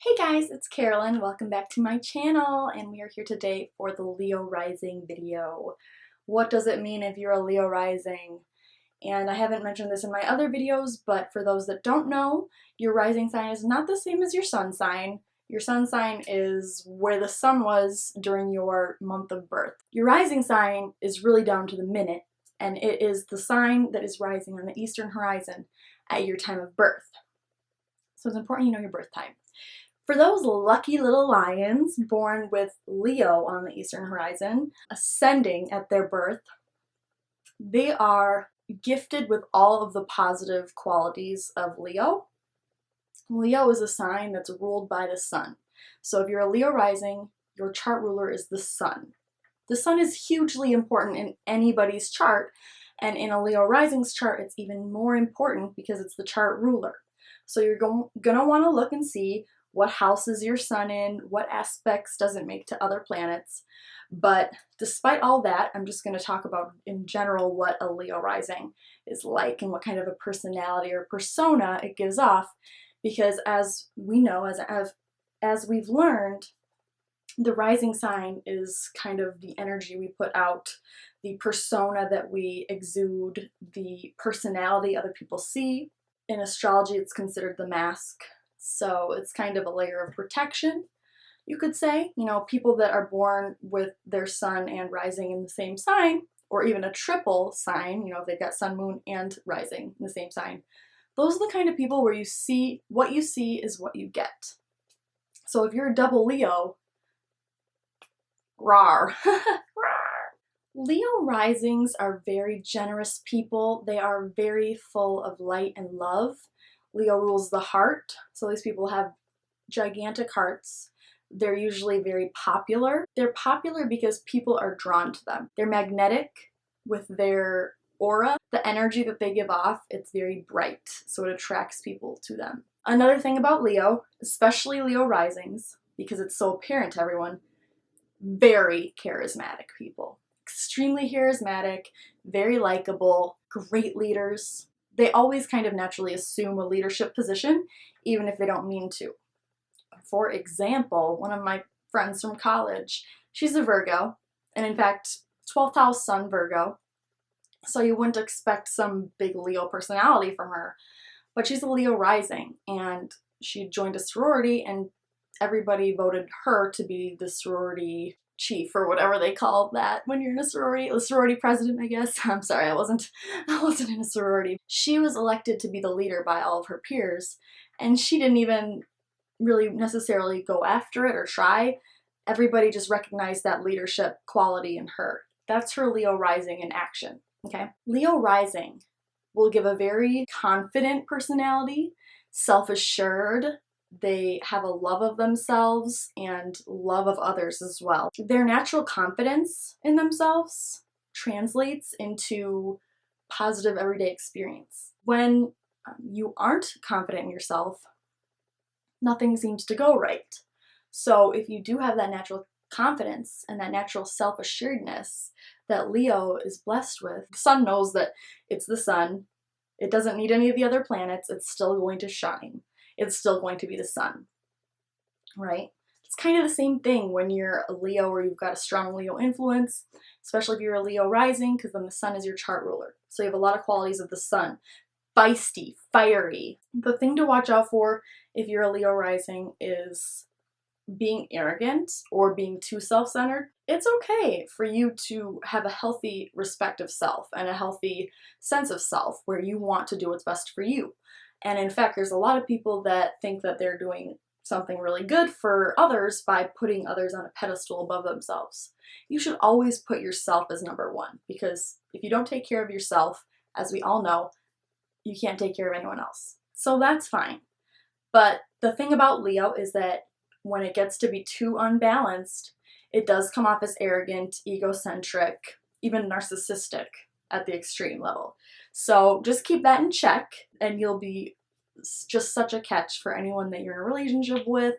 Hey guys, it's Carolyn. Welcome back to my channel, and we are here today for the Leo Rising video. What does it mean if you're a Leo Rising? And I haven't mentioned this in my other videos, but for those that don't know, your rising sign is not the same as your sun sign. Your sun sign is where the sun was during your month of birth. Your rising sign is really down to the minute, and it is the sign that is rising on the eastern horizon at your time of birth. So it's important you know your birth time. For those lucky little lions born with Leo on the eastern horizon, ascending at their birth, they are gifted with all of the positive qualities of Leo. Leo is a sign that's ruled by the sun. So if you're a Leo rising, your chart ruler is the sun. The sun is hugely important in anybody's chart, and in a Leo rising's chart, it's even more important because it's the chart ruler. So you're gonna want to look and see what house is your sun in, what aspects does it make to other planets. But despite all that, I'm just going to talk about in general what a Leo rising is like and what kind of a personality or persona it gives off, because as we know, as we've learned, the rising sign is kind of the energy we put out, the persona that we exude, the personality other people see. In astrology, it's considered the mask. So it's kind of a layer of protection, you could say. You know, people that are born with their sun and rising in the same sign, or even a triple sign, you know, if they've got sun, moon, and rising in the same sign, those are the kind of people where you see is what you get. So if you're a double Leo, rawr. Leo risings are very generous people. They are very full of light and love. Leo rules the heart, so these people have gigantic hearts. They're usually very popular. They're popular because people are drawn to them. They're magnetic with their aura. The energy that they give off, it's very bright, so it attracts people to them. Another thing about Leo, especially Leo risings, because it's so apparent to everyone, very charismatic people. Extremely charismatic, very likable, great leaders. They always kind of naturally assume a leadership position, even if they don't mean to. For example, one of my friends from college, she's a Virgo, and in fact, 12th house sun Virgo, so you wouldn't expect some big Leo personality from her, but she's a Leo rising, and she joined a sorority, and everybody voted her to be the sorority chief, or whatever they call that when you're in a sorority. The sorority president, I guess. I'm sorry, I wasn't in a sorority. She was elected to be the leader by all of her peers, and she didn't even really necessarily go after it or try. Everybody just recognized that leadership quality in her. That's her Leo rising in action, okay? Leo rising will give a very confident personality, self-assured. They have a love of themselves and love of others as well. Their natural confidence in themselves translates into positive everyday experience. When you aren't confident in yourself, nothing seems to go right. So if you do have that natural confidence and that natural self-assuredness that Leo is blessed with, the sun knows that it's the sun. It doesn't need any of the other planets. It's still going to shine. It's still going to be the sun, right? It's kind of the same thing when you're a Leo or you've got a strong Leo influence, especially if you're a Leo rising, because then the sun is your chart ruler. So you have a lot of qualities of the sun. Feisty, fiery. The thing to watch out for if you're a Leo rising is being arrogant or being too self-centered. It's okay for you to have a healthy respect of self and a healthy sense of self where you want to do what's best for you. And in fact, there's a lot of people that think that they're doing something really good for others by putting others on a pedestal above themselves. You should always put yourself as number one, because if you don't take care of yourself, as we all know, you can't take care of anyone else. So that's fine. But the thing about Leo is that when it gets to be too unbalanced, it does come off as arrogant, egocentric, even narcissistic at the extreme level. So just keep that in check, and you'll be just such a catch for anyone that you're in a relationship with.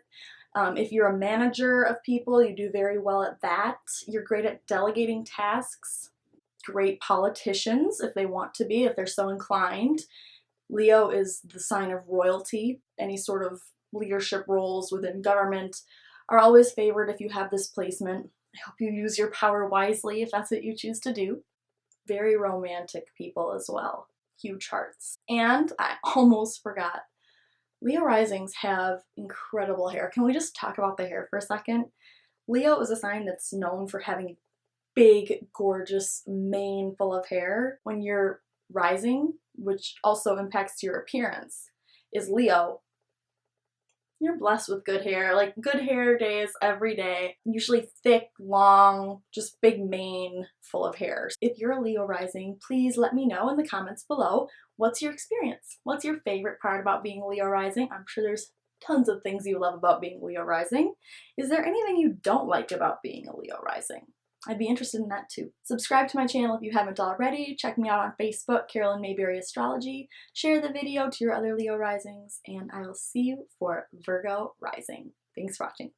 If you're a manager of people, you do very well at that. You're great at delegating tasks. Great politicians, if they want to be, if they're so inclined. Leo is the sign of royalty. Any sort of leadership roles within government are always favored if you have this placement. I hope you use your power wisely if that's what you choose to do. Very romantic people as well. Huge hearts. And I almost forgot, Leo risings have incredible hair. Can we just talk about the hair for a second? Leo is a sign that's known for having big, gorgeous mane full of hair. When you're rising, which also impacts your appearance, is Leo, you're blessed with good hair, like good hair days every day. Usually thick, long, just big mane full of hair. If you're a Leo rising, please let me know in the comments below. What's your experience? What's your favorite part about being Leo rising? I'm sure there's tons of things you love about being Leo rising. Is there anything you don't like about being a Leo rising? I'd be interested in that too. Subscribe to my channel if you haven't already. Check me out on Facebook, Carolyn Mayberry Astrology. Share the video to your other Leo risings, and I will see you for Virgo rising. Thanks for watching.